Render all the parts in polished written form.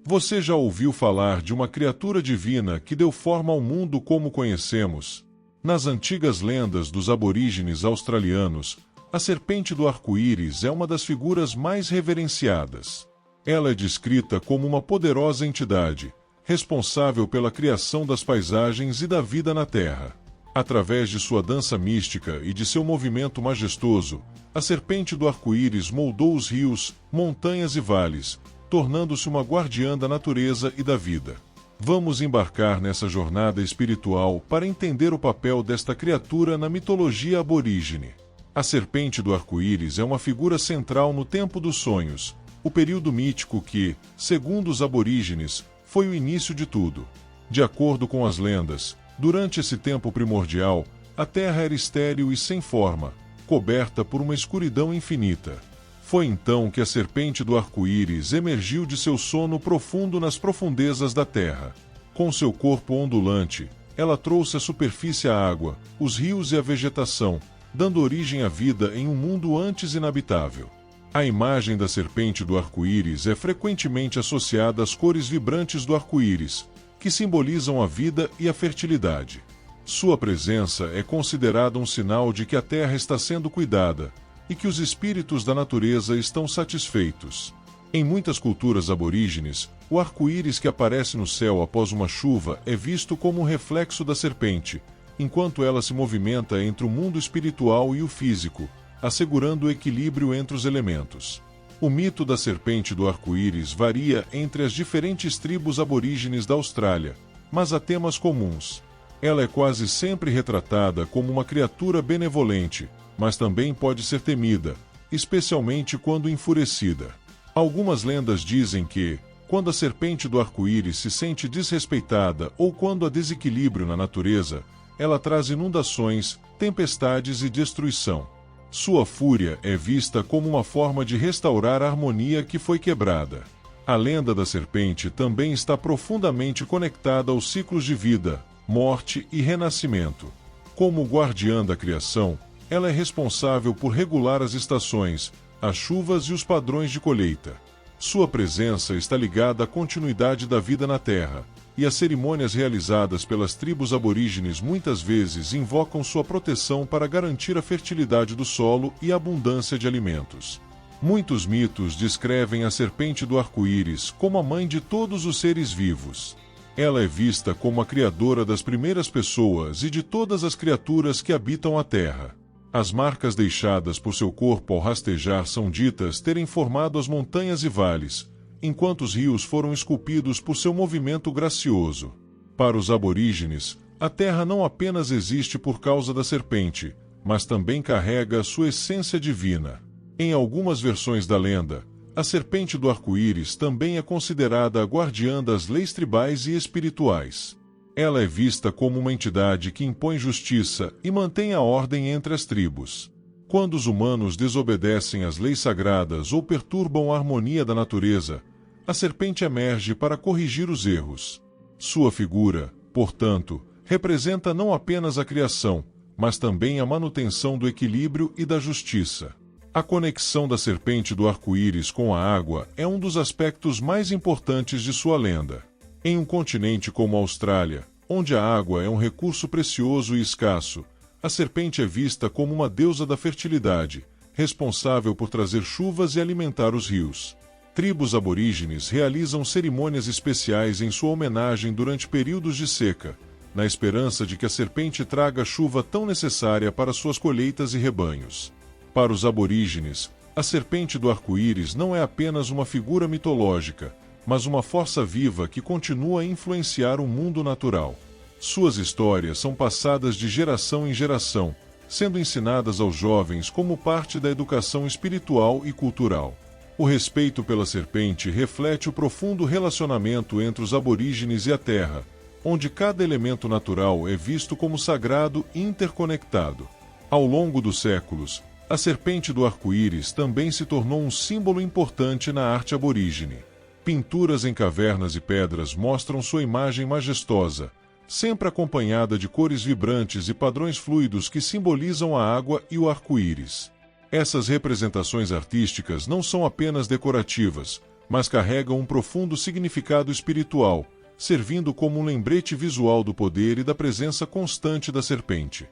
Você já ouviu falar de uma criatura divina que deu forma ao mundo como conhecemos? Nas antigas lendas dos aborígenes australianos, a serpente do arco-íris é uma das figuras mais reverenciadas. Ela é descrita como uma poderosa entidade, responsável pela criação das paisagens e da vida na Terra. Através de sua dança mística e de seu movimento majestoso, a serpente do arco-íris moldou os rios, montanhas e vales, tornando-se uma guardiã da natureza e da vida. Vamos embarcar nessa jornada espiritual para entender o papel desta criatura na mitologia aborígene. A serpente do arco-íris é uma figura central no tempo dos sonhos, o período mítico que, segundo os aborígenes, foi o início de tudo. De acordo com as lendas, durante esse tempo primordial, a Terra era estéril e sem forma, coberta por uma escuridão infinita. Foi então que a serpente do arco-íris emergiu de seu sono profundo nas profundezas da terra. Com seu corpo ondulante, ela trouxe à superfície a água, os rios e a vegetação, dando origem à vida em um mundo antes inabitável. A imagem da serpente do arco-íris é frequentemente associada às cores vibrantes do arco-íris, que simbolizam a vida e a fertilidade. Sua presença é considerada um sinal de que a terra está sendo cuidada, e que os espíritos da natureza estão satisfeitos. Em muitas culturas aborígenes, o arco-íris que aparece no céu após uma chuva é visto como um reflexo da serpente, enquanto ela se movimenta entre o mundo espiritual e o físico, assegurando o equilíbrio entre os elementos. O mito da serpente do arco-íris varia entre as diferentes tribos aborígenes da Austrália, mas há temas comuns. Ela é quase sempre retratada como uma criatura benevolente, mas também pode ser temida, especialmente quando enfurecida. Algumas lendas dizem que, quando a serpente do arco-íris se sente desrespeitada ou quando há desequilíbrio na natureza, ela traz inundações, tempestades e destruição. Sua fúria é vista como uma forma de restaurar a harmonia que foi quebrada. A lenda da serpente também está profundamente conectada aos ciclos de vida, morte e renascimento. Como guardiã da criação, ela é responsável por regular as estações, as chuvas e os padrões de colheita. Sua presença está ligada à continuidade da vida na Terra, e as cerimônias realizadas pelas tribos aborígenes muitas vezes invocam sua proteção para garantir a fertilidade do solo e a abundância de alimentos. Muitos mitos descrevem a serpente do arco-íris como a mãe de todos os seres vivos. Ela é vista como a criadora das primeiras pessoas e de todas as criaturas que habitam a Terra. As marcas deixadas por seu corpo ao rastejar são ditas terem formado as montanhas e vales, enquanto os rios foram esculpidos por seu movimento gracioso. Para os aborígenes, a Terra não apenas existe por causa da serpente, mas também carrega sua essência divina. Em algumas versões da lenda, a serpente do arco-íris também é considerada a guardiã das leis tribais e espirituais. Ela é vista como uma entidade que impõe justiça e mantém a ordem entre as tribos. Quando os humanos desobedecem às leis sagradas ou perturbam a harmonia da natureza, a serpente emerge para corrigir os erros. Sua figura, portanto, representa não apenas a criação, mas também a manutenção do equilíbrio e da justiça. A conexão da serpente do arco-íris com a água é um dos aspectos mais importantes de sua lenda. Em um continente como a Austrália, onde a água é um recurso precioso e escasso, a serpente é vista como uma deusa da fertilidade, responsável por trazer chuvas e alimentar os rios. Tribos aborígenes realizam cerimônias especiais em sua homenagem durante períodos de seca, na esperança de que a serpente traga a chuva tão necessária para suas colheitas e rebanhos. Para os aborígenes, a serpente do arco-íris não é apenas uma figura mitológica, mas uma força viva que continua a influenciar o mundo natural. Suas histórias são passadas de geração em geração, sendo ensinadas aos jovens como parte da educação espiritual e cultural. O respeito pela serpente reflete o profundo relacionamento entre os aborígenes e a Terra, onde cada elemento natural é visto como sagrado e interconectado. Ao longo dos séculos, a serpente do arco-íris também se tornou um símbolo importante na arte aborígene. Pinturas em cavernas e pedras mostram sua imagem majestosa, sempre acompanhada de cores vibrantes e padrões fluidos que simbolizam a água e o arco-íris. Essas representações artísticas não são apenas decorativas, mas carregam um profundo significado espiritual, servindo como um lembrete visual do poder e da presença constante da serpente.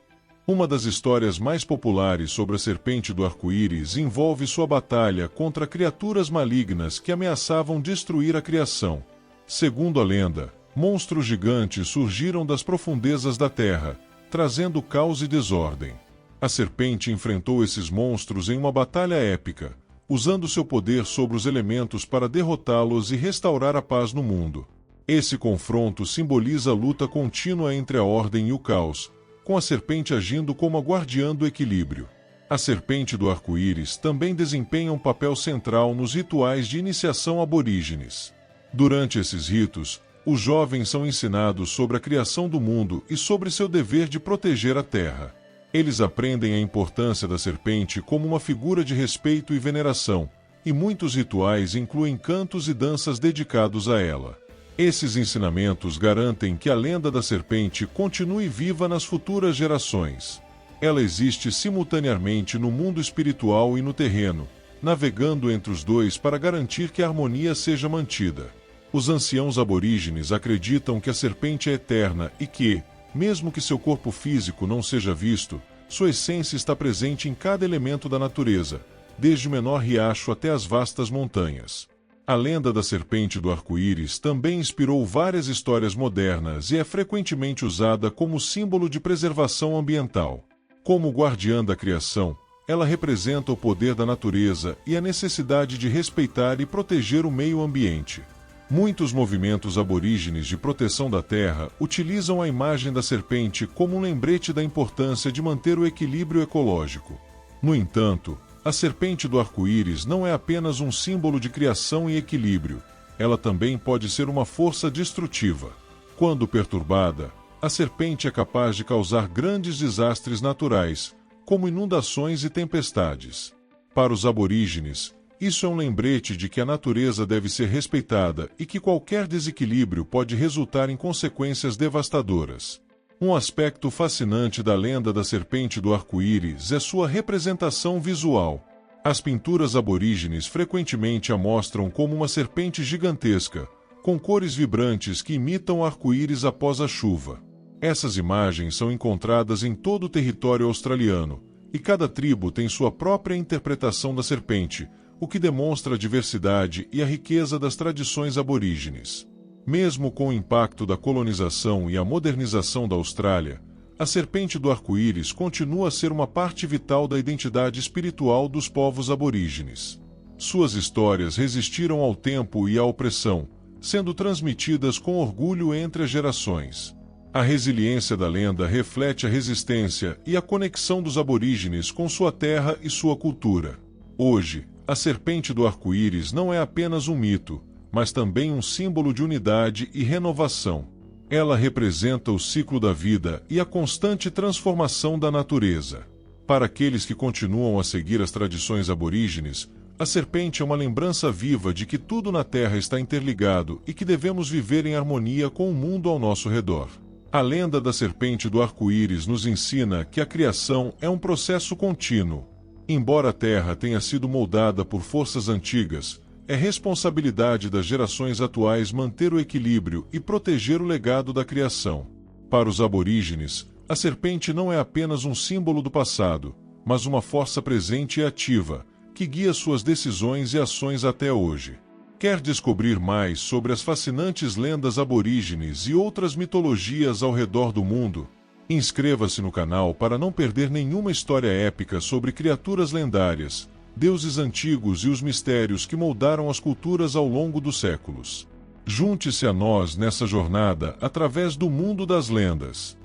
Uma das histórias mais populares sobre a serpente do arco-íris envolve sua batalha contra criaturas malignas que ameaçavam destruir a criação. Segundo a lenda, monstros gigantes surgiram das profundezas da terra, trazendo caos e desordem. A serpente enfrentou esses monstros em uma batalha épica, usando seu poder sobre os elementos para derrotá-los e restaurar a paz no mundo. Esse confronto simboliza a luta contínua entre a ordem e o caos, com a serpente agindo como a guardiã do equilíbrio. A serpente do arco-íris também desempenha um papel central nos rituais de iniciação aborígenes. Durante esses ritos, os jovens são ensinados sobre a criação do mundo e sobre seu dever de proteger a terra. Eles aprendem a importância da serpente como uma figura de respeito e veneração, e muitos rituais incluem cantos e danças dedicados a ela. Esses ensinamentos garantem que a lenda da serpente continue viva nas futuras gerações. Ela existe simultaneamente no mundo espiritual e no terreno, navegando entre os dois para garantir que a harmonia seja mantida. Os anciãos aborígenes acreditam que a serpente é eterna e que, mesmo que seu corpo físico não seja visto, sua essência está presente em cada elemento da natureza, desde o menor riacho até as vastas montanhas. A lenda da serpente do arco-íris também inspirou várias histórias modernas e é frequentemente usada como símbolo de preservação ambiental. Como guardiã da criação, ela representa o poder da natureza e a necessidade de respeitar e proteger o meio ambiente. Muitos movimentos aborígenes de proteção da terra utilizam a imagem da serpente como um lembrete da importância de manter o equilíbrio ecológico. No entanto, a serpente do arco-íris não é apenas um símbolo de criação e equilíbrio, ela também pode ser uma força destrutiva. Quando perturbada, a serpente é capaz de causar grandes desastres naturais, como inundações e tempestades. Para os aborígenes, isso é um lembrete de que a natureza deve ser respeitada e que qualquer desequilíbrio pode resultar em consequências devastadoras. Um aspecto fascinante da lenda da serpente do arco-íris é sua representação visual. As pinturas aborígenes frequentemente a mostram como uma serpente gigantesca, com cores vibrantes que imitam o arco-íris após a chuva. Essas imagens são encontradas em todo o território australiano, e cada tribo tem sua própria interpretação da serpente, o que demonstra a diversidade e a riqueza das tradições aborígenes. Mesmo com o impacto da colonização e a modernização da Austrália, a serpente do arco-íris continua a ser uma parte vital da identidade espiritual dos povos aborígenes. Suas histórias resistiram ao tempo e à opressão, sendo transmitidas com orgulho entre as gerações. A resiliência da lenda reflete a resistência e a conexão dos aborígenes com sua terra e sua cultura. Hoje, a serpente do arco-íris não é apenas um mito, mas também um símbolo de unidade e renovação. Ela representa o ciclo da vida e a constante transformação da natureza. Para aqueles que continuam a seguir as tradições aborígenes, a serpente é uma lembrança viva de que tudo na Terra está interligado e que devemos viver em harmonia com o mundo ao nosso redor. A lenda da serpente do arco-íris nos ensina que a criação é um processo contínuo. Embora a Terra tenha sido moldada por forças antigas, é responsabilidade das gerações atuais manter o equilíbrio e proteger o legado da criação. Para os aborígenes, a serpente não é apenas um símbolo do passado, mas uma força presente e ativa, que guia suas decisões e ações até hoje. Quer descobrir mais sobre as fascinantes lendas aborígenes e outras mitologias ao redor do mundo? Inscreva-se no canal para não perder nenhuma história épica sobre criaturas lendárias, deuses antigos e os mistérios que moldaram as culturas ao longo dos séculos. Junte-se a nós nessa jornada através do mundo das lendas.